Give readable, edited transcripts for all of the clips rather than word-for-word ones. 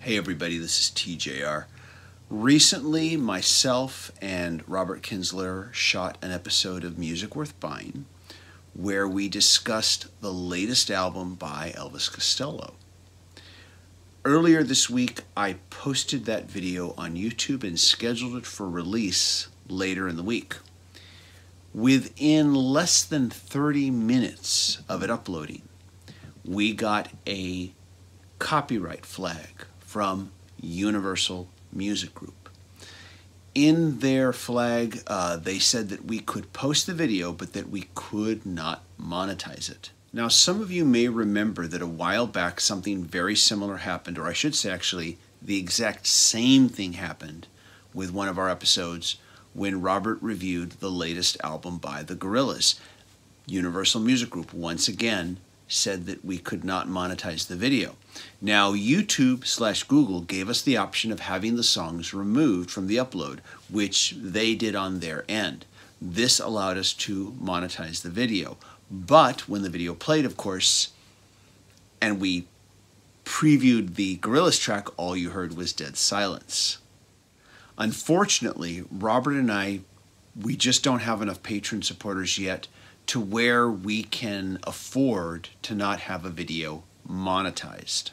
Hey everybody, this is TJR. Recently, myself and Robert Kinsler shot an episode of Music Worth Buying where we discussed the latest album by Elvis Costello. Earlier this week, I posted that video on YouTube and scheduled it for release later in the week. Within less than 30 minutes of it uploading, we got a copyright flag from Universal Music Group. In their flag, they said that we could post the video, but that we could not monetize it. Now, some of you may remember that a while back something very similar happened, or I should say actually the exact same thing happened with one of our episodes when Robert reviewed the latest album by the Gorillaz. Universal Music Group once again said that we could not monetize the video. Now, YouTube/Google gave us the option of having the songs removed from the upload, which they did on their end. This allowed us to monetize the video. But when the video played, of course, and we previewed the Gorillaz track, all you heard was dead silence. Unfortunately, Robert and I, we just don't have enough patron supporters yet to where we can afford to not have a video monetized.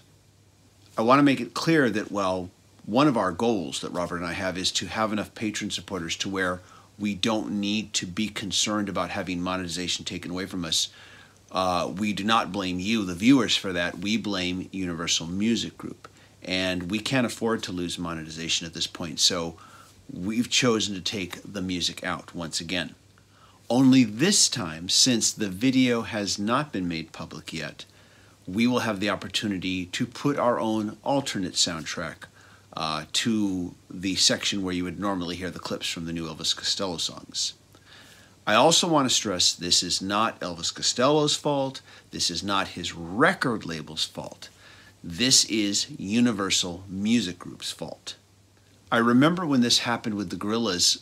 I want to make it clear that, well, one of our goals that Robert and I have is to have enough patron supporters to where we don't need to be concerned about having monetization taken away from us. We do not blame you, the viewers, for that. We blame Universal Music Group. And we can't afford to lose monetization at this point, so we've chosen to take the music out once again. Only this time, since the video has not been made public yet, we will have the opportunity to put our own alternate soundtrack to the section where you would normally hear the clips from the new Elvis Costello songs. I also want to stress this is not Elvis Costello's fault. This is not his record label's fault. This is Universal Music Group's fault. I remember when this happened with the Gorillaz,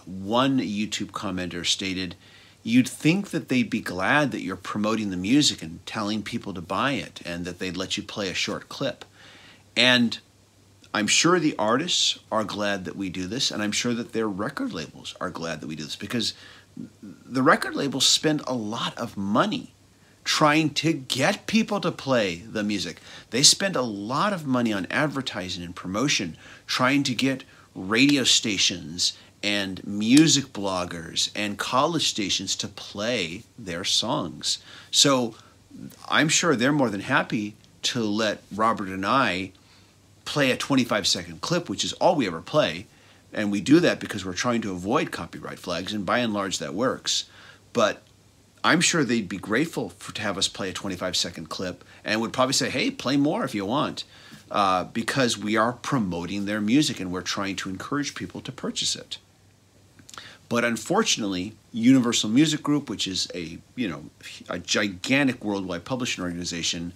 one YouTube commenter stated, "You'd think that they'd be glad that you're promoting the music and telling people to buy it and that they'd let you play a short clip." And I'm sure the artists are glad that we do this, and I'm sure that their record labels are glad that we do this, because the record labels spend a lot of money trying to get people to play the music. They spend a lot of money on advertising and promotion, trying to get radio stations and music bloggers and college stations to play their songs. So I'm sure they're more than happy to let Robert and I play a 25-second clip, which is all we ever play. And we do that because we're trying to avoid copyright flags, and by and large that works. But I'm sure they'd be grateful to have us play a 25-second clip and would probably say, hey, play more if you want, because we are promoting their music and we're trying to encourage people to purchase it. But unfortunately, Universal Music Group, which is a gigantic worldwide publishing organization,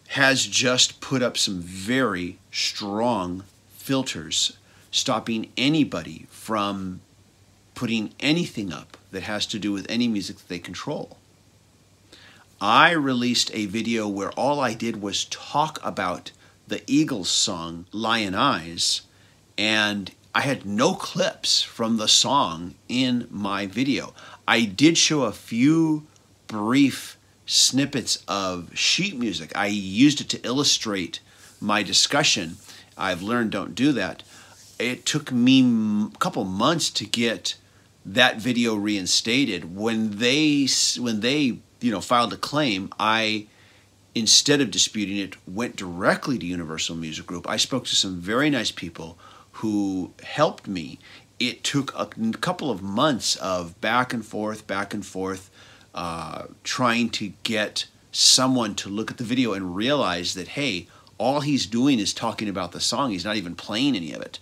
has just put up some very strong filters stopping anybody from putting anything up that has to do with any music that they control. I released a video where all I did was talk about the Eagles song, Lion Eyes, and I had no clips from the song in my video. I did show a few brief snippets of sheet music. I used it to illustrate my discussion. I've learned don't do that. It took me a couple months to get that video reinstated. When they filed a claim, I, instead of disputing it, went directly to Universal Music Group. I spoke to some very nice people who helped me. It took a couple of months of back and forth, trying to get someone to look at the video and realize that, hey, all he's doing is talking about the song. He's not even playing any of it.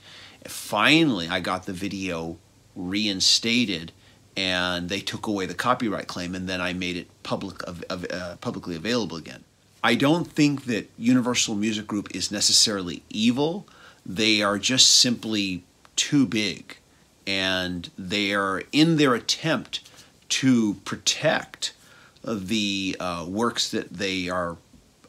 Finally, I got the video reinstated, and they took away the copyright claim, and then I made it publicly available again. I don't think that Universal Music Group is necessarily evil. They are just simply too big, and they are in their attempt to protect the works that they are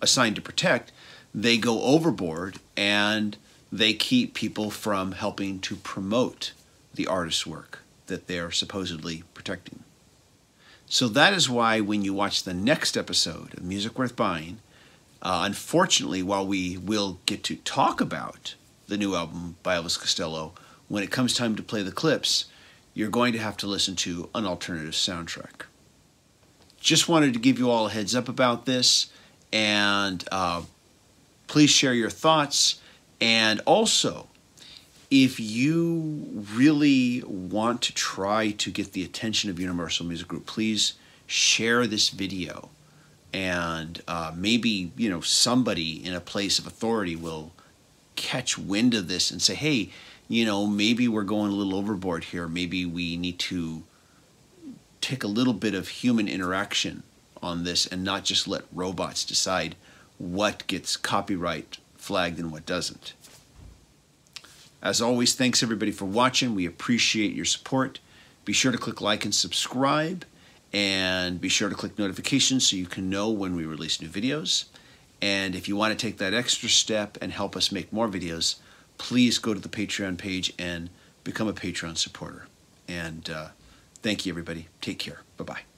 assigned to protect. they go overboard and they keep people from helping to promote the artist's work that they're supposedly protecting. So that is why when you watch the next episode of Music Worth Buying, unfortunately, while we will get to talk about the new album by Elvis Costello, when it comes time to play the clips, you're going to have to listen to an alternative soundtrack. Just wanted to give you all a heads up about this, and please share your thoughts. And also, if you really want to try to get the attention of Universal Music Group, please share this video. And maybe, somebody in a place of authority will catch wind of this and say, hey, maybe we're going a little overboard here. Maybe we need to take a little bit of human interaction on this and not just let robots decide what gets copyright flagged and what doesn't. As always, thanks everybody for watching. We appreciate your support. Be sure to click like and subscribe, and be sure to click notifications so you can know when we release new videos. And if you want to take that extra step and help us make more videos, please go to the Patreon page and become a Patreon supporter. And thank you, everybody. Take care. Bye-bye.